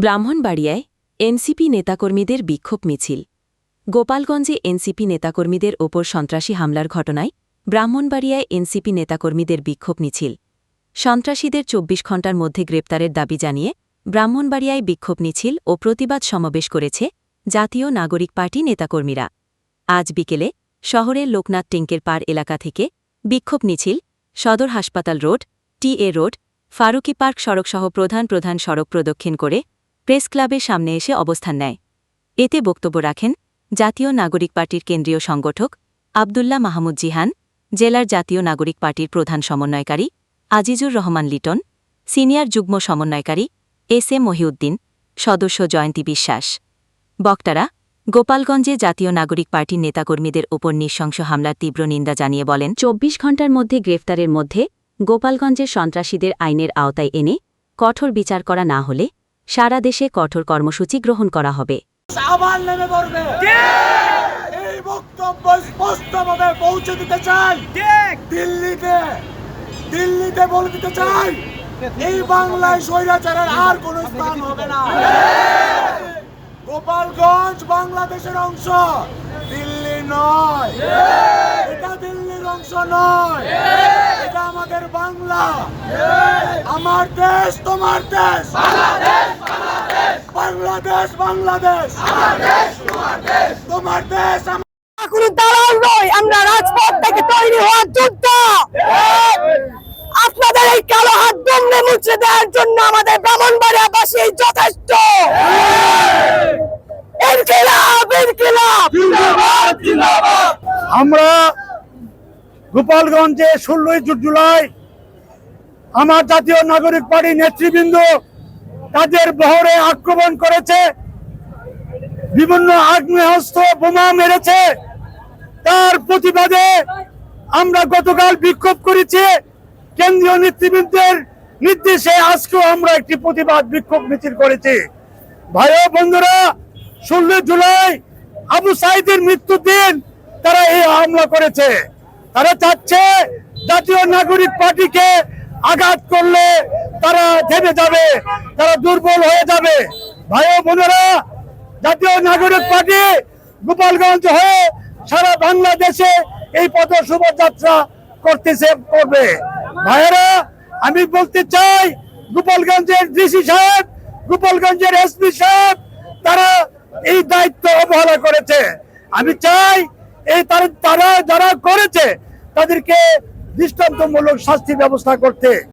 ব্রাহ্মণবাড়িয়ায় NCP নেতাকর্মীদের বিক্ষোভ মিছিল। গোপালগঞ্জে এনসিপি নেতাকর্মীদের ওপর সন্ত্রাসী হামলার ঘটনায় ব্রাহ্মণবাড়িয়ায় এনসিপি নেতাকর্মীদের বিক্ষোভ মিছিল। সন্ত্রাসীদের ২৪ ঘণ্টার মধ্যে গ্রেপ্তারের দাবি জানিয়ে ব্রাহ্মণবাড়িয়ায় বিক্ষোভ মিছিল ও প্রতিবাদ সমাবেশ করেছে জাতীয় নাগরিক পার্টি নেতাকর্মীরা। আজ বিকেলে শহরের লোকনাথ টেঙ্কের পাড় এলাকা থেকে বিক্ষোভ মিছিল সদর হাসপাতাল road, TA road, Faruki park সড়কসহ প্রধান প্রধান সড়ক প্রদক্ষিণ করে প্রেস ক্লাবের সামনে এসে অবস্থান নেয়। এতে বক্তব্য রাখেন জাতীয় নাগরিক পার্টির কেন্দ্রীয় সংগঠক আবদুল্লাহ মাহমুদ জিহান, জেলার জাতীয় নাগরিক পার্টির প্রধান সমন্বয়কারী আজিজুর রহমান লিটন, সিনিয়র যুগ্ম সমন্বয়কারী এস এম মহিউদ্দিন, সদস্য জয়ন্তী বিশ্বাস। বক্তারা গোপালগঞ্জে জাতীয় নাগরিক পার্টির নেতাকর্মীদের ওপর নৃশংস হামলার তীব্র নিন্দা জানিয়ে বলেন, ২৪ ঘণ্টার মধ্যে গ্রেফতারের মধ্যে গোপালগঞ্জের সন্ত্রাসীদের আইনের আওতায় এনে কঠোর বিচার করা না হলে সারা দেশে কঠোর কর্মসূচি গ্রহণ করা হবে। আবার নেমে পড়বে। এই বক্তব্য স্পষ্টভাবে পৌঁছে দিতে চাই দিল্লিতে বলে দিতে চাই, এই বাংলায় স্বৈরাচারের আর কোনো স্থান হবে না। গোপালগঞ্জ বাংলাদেশের অংশ, দিল্লি নয়। এটা দিল্লির অংশ নয়, এটা আমাদের বাংলা। আমার দেশ, তোমার দেশ, বাংলাদেশ, বাংলাদেশ, তোমার দেশ। কোনো দালাল নয়, আমরা রাজপথ থেকে তৈরি হওয়া যোদ্ধা। আপনাদের এই কালো হাত দমনে মুছে দেওয়ার জন্য আমাদের ব্রাহ্মণবাড়িয়াবাসী যথেষ্ট। ইনকিলাব, ইনকিলাব। আমরা গোপালগঞ্জে ১৬ জুলাই আমার জাতীয় নাগরিক পার্টি নেতৃবৃন্দ তাদের বহরে আক্রমণ করেছে, বিভিন্ন আগ্নেয়াস্ত্র বোমা মেরেছে। তার প্রতিবাদে আমরা গতকাল বিক্ষোভ করেছি। কেন্দ্রীয় নেতৃবৃন্দের নির্দেশে আজকেও আমরা একটি প্রতিবাদ বিক্ষোভ মিছিল করেছি। ভাই ও বন্ধুরা, ১৬ জুলাই আবু সাইদের মৃত্যুর দিন তারা এই হামলা করেছে। তারা চাচ্ছে জাতীয় নাগরিক পার্টিকে আঘাত করলে তারা থেমে যাবে, তারা দুর্বল হয়ে যাবে। ভাই ও বোনেরা, জাতীয় নাগরিক পার্টি গোপালগঞ্জ হয়ে সারা বাংলাদেশে এই পথ শোভাযাত্রা করবে। ভাইয়েরা, আমি বলতে চাই, গোপালগঞ্জের ডিসি সাহেব, গোপালগঞ্জের এসপি সাহেব, তারা এই দায়িত্ব অবহেলা করেছে। আমি চাই এই তারা যারা করেছে তাদেরকে দৃষ্টান্তমূলক শাস্তি ব্যবস্থা করতে।